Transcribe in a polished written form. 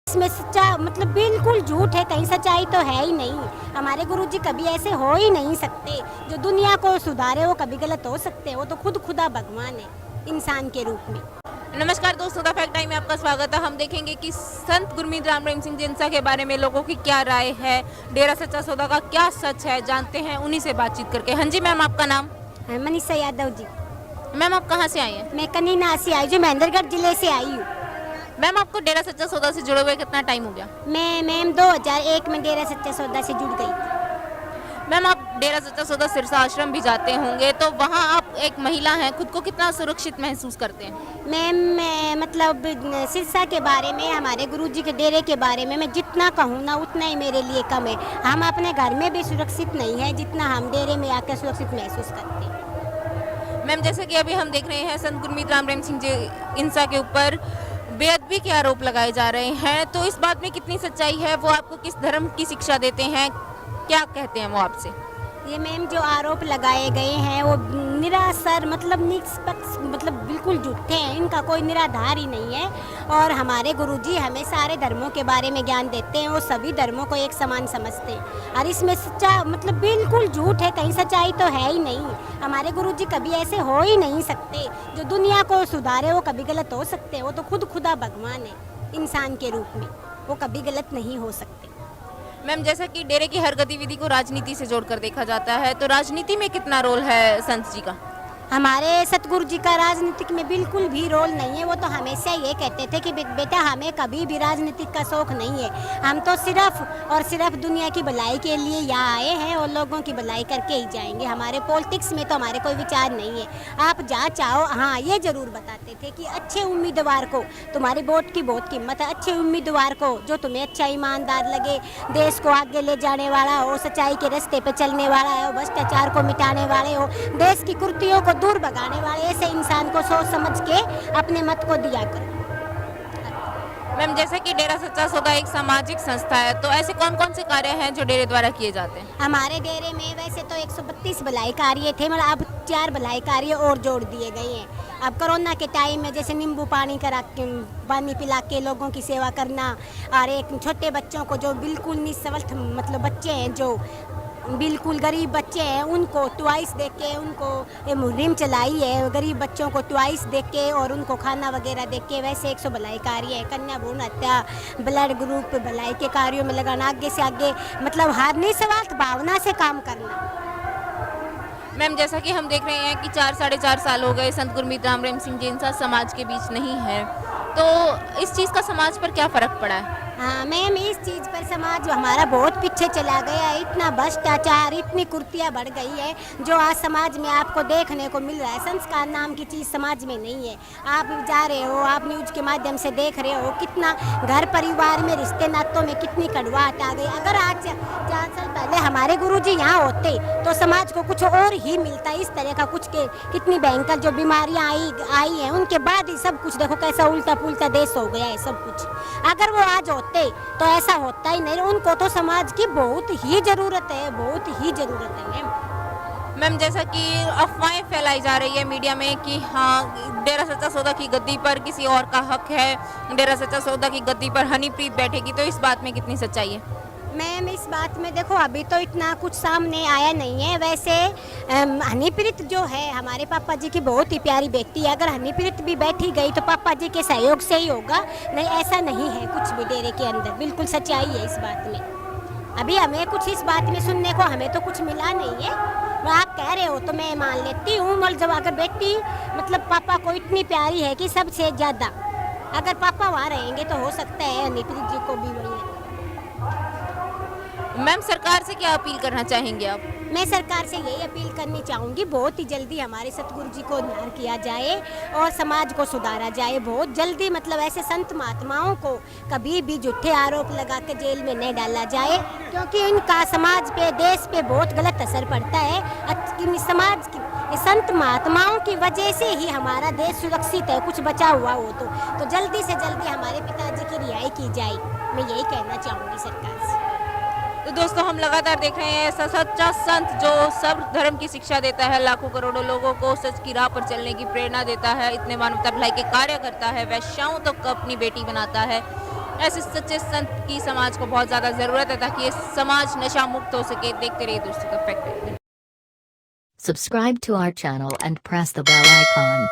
इसमें सच्चा मतलब बिल्कुल झूठ है, कहीं सच्चाई तो है ही नहीं। हमारे गुरुजी कभी ऐसे हो ही नहीं सकते। जो दुनिया को सुधारे वो कभी गलत हो सकते हैं, वो तो खुद खुदा भगवान है इंसान के रूप में। नमस्कार दोस्तों, द फैक्ट टाइम में आपका स्वागत है। हम देखेंगे कि संत गुरमीत राम रहीम सिंह जिंसा के बारे में लोगों की क्या राय है, डेरा सच्चा सौदा का क्या सच है, जानते हैं उन्हीं से बातचीत करके। हाँ जी मैम, आपका नाम? मनीषा यादव जी। मैम आप कहाँ से आई हैं? मैं कनीना से आई, जो महेंद्रगढ़ जिले से आई हूँ। मैम आपको डेरा सच्चा सौदा से जुड़े हुए कितना टाइम हो गया? मैं मैम 2001 में डेरा सच्चा सौदा से जुड़ गई। मैम आप डेरा सच्चा सौदा सिरसा आश्रम भी जाते होंगे, तो वहाँ आप एक महिला हैं, खुद को कितना सुरक्षित महसूस करते हैं? मैम मैं मतलब सिरसा के बारे में, हमारे गुरुजी के डेरे के बारे में मैं जितना कहूँ ना उतना ही मेरे लिए कम है। हम अपने घर में भी सुरक्षित नहीं है जितना हम डेरे में आकर सुरक्षित महसूस करते हैं। मैम जैसे कि अभी हम देख रहे हैं संत गुरमीत राम रहीम सिंह जिंसा के ऊपर बेअदबी के आरोप लगाए जा रहे हैं, तो इस बात में कितनी सच्चाई है? वो आपको किस धर्म की शिक्षा देते हैं, क्या कहते हैं वो आपसे? ये मैम जो आरोप लगाए गए हैं वो निरासर मतलब निष्पक्ष मतलब बिल्कुल झूठे हैं, इनका कोई निराधार ही नहीं है। और हमारे गुरुजी हमें सारे धर्मों के बारे में ज्ञान देते हैं, वो सभी धर्मों को एक समान समझते हैं। और इसमें सच्चा मतलब बिल्कुल झूठ है, कहीं सच्चाई तो है ही नहीं। हमारे गुरुजी कभी ऐसे हो ही नहीं सकते। जो दुनिया को सुधारे वो कभी गलत हो सकते हैं, वो तो खुद खुदा भगवान है इंसान के रूप में, वो कभी गलत नहीं हो सकते। मैम जैसा कि डेरे की हर गतिविधि को राजनीति से जोड़कर देखा जाता है, तो राजनीति में कितना रोल है संत जी का? हमारे सतगुरु जी का राजनीतिक में बिल्कुल भी रोल नहीं है। वो तो हमेशा ये कहते थे कि बेटा हमें कभी भी राजनीतिक का शौक नहीं है, हम तो सिर्फ और सिर्फ दुनिया की भलाई के लिए यहाँ आए हैं और लोगों की भलाई करके ही जाएंगे। हमारे पॉलिटिक्स में तो हमारे कोई विचार नहीं है। आप जहाँ चाहो, हाँ ये ज़रूर बताते थे कि अच्छे उम्मीदवार को, तुम्हारी वोट की बहुत कीमत है, अच्छे उम्मीदवार को जो तुम्हें अच्छा ईमानदार लगे, देश को आगे ले जाने वाला हो, सच्चाई के रास्ते पे चलने वाला हो, भ्रष्टाचार को मिटाने वाले हो, देश की कुर्तियों को दूर भगाने वाले ऐसे इंसान को सोच समझ के अपने मत को दिया करो। मैम जैसे कि डेरा सच्चा सौदा एक सामाजिक संस्था है, तो ऐसे कौन कौन से कार्य हैं जो डेरे द्वारा किए जाते हैं? हमारे डेरे में वैसे तो 132 भलाई कार्य थे, मतलब अब 4 भलाई कार्य और जोड़ दिए गए हैं। अब कोरोना के टाइम में जैसे नींबू पानी पानी पिला के लोगों की सेवा करना, और एक छोटे बच्चों को जो बिल्कुल निस्वार्थ मतलब बच्चे हैं, जो बिल्कुल गरीब बच्चे हैं, उनको ट्वाइस दे के उनको मुहिम चलाई है, गरीब बच्चों को ट्वाइस दे के और उनको खाना वगैरह दे के। वैसे 100 भलाई कार्य है, कन्या भ्रूण हत्या, ब्लड ग्रुप भलाई के कार्यों में लगाना, आगे से आगे मतलब हर निस्वार्थ भावना से काम करना। मैम जैसा कि हम देख रहे हैं कि 4-4.5 साल हो गए संत गुरमीत राम रहीम सिंह जिंसा समाज के बीच नहीं है, तो इस चीज़ का समाज पर क्या फ़र्क पड़ा है? हाँ मैम, इस चीज़ पर समाज हमारा बहुत पीछे चला गया है। इतना भ्रष्टाचार, इतनी कुर्तियाँ बढ़ गई है जो आज समाज में आपको देखने को मिल रहा है। संस्कार नाम की चीज़ समाज में नहीं है। आप जा रहे हो, आप न्यूज़ के माध्यम से देख रहे हो कितना घर परिवार में, रिश्ते नातों में कितनी कड़वाहट आ गई। अगर आज 4 साल पहले हमारे गुरुजी यहाँ होते तो समाज को कुछ और ही मिलता। इस तरह का कुछ के कितनी भयंकर जो बीमारियाँ आई हैं, उनके बाद ही सब कुछ देखो कैसा उल्टा पुल्टा देश हो गया है सब कुछ। अगर वो आज होते तो ऐसा होता ही नहीं। उनको तो समाज की बहुत ही जरूरत है, बहुत ही जरूरत है मैम। मैम जैसा कि अफवाहें फैलाई जा रही है मीडिया में कि हाँ डेरा सच्चा सौदा की गद्दी पर किसी और का हक है, डेरा सच्चा सौदा की गद्दी पर हनीप्रीत बैठेगी, तो इस बात में कितनी सच्चाई है? मैम इस बात में देखो अभी तो इतना कुछ सामने आया नहीं है। वैसे हनीप्रीत जो है हमारे पापा जी की बहुत ही प्यारी बेटी है। अगर हनीप्रीत भी बैठी गई तो पापा जी के सहयोग से ही होगा, नहीं ऐसा नहीं है कुछ भी डेरे के अंदर। बिल्कुल सच्चाई है इस बात में। अभी हमें कुछ इस बात में सुनने को हमें तो कुछ मिला नहीं है। वो आप कह रहे हो तो मैं मान लेती हूँ। मतलब जब अगर बेटी मतलब पापा को इतनी प्यारी है कि सबसे ज़्यादा, अगर पापा वहाँ रहेंगे तो हो सकता है हनीप्रीत जी को भी वही है। मैम सरकार से क्या अपील करना चाहेंगे आप? मैं सरकार से यही अपील करनी चाहूँगी, बहुत ही जल्दी हमारे सतगुरु जी को उद्धार किया जाए और समाज को सुधारा जाए बहुत जल्दी। मतलब ऐसे संत महात्माओं को कभी भी झूठे आरोप लगा के जेल में नहीं डाला जाए, क्योंकि इनका समाज पे, देश पे बहुत गलत असर पड़ता है। समाज की संत महात्माओं की वजह से ही हमारा देश सुरक्षित है, कुछ बचा हुआ हो तो जल्दी से जल्दी हमारे पिताजी की रिहाई की जाए, मैं यही कहना चाहूँगी सरकार से। तो दोस्तों हम लगातार देख रहे हैं ऐसा सच्चा संत जो सब धर्म की शिक्षा देता है, लाखों करोड़ों लोगों को सच की राह पर चलने की प्रेरणा देता है, इतने मानवता भलाई के कार्य करता है, वैश्याओं तक अपनी बेटी बनाता है। ऐसे सच्चे संत की समाज को बहुत ज़्यादा ज़रूरत है ताकि ये समाज नशा मुक्त हो सके। देखते रहिए दोस्तों the fact. Subscribe to our channel and press the bell icon.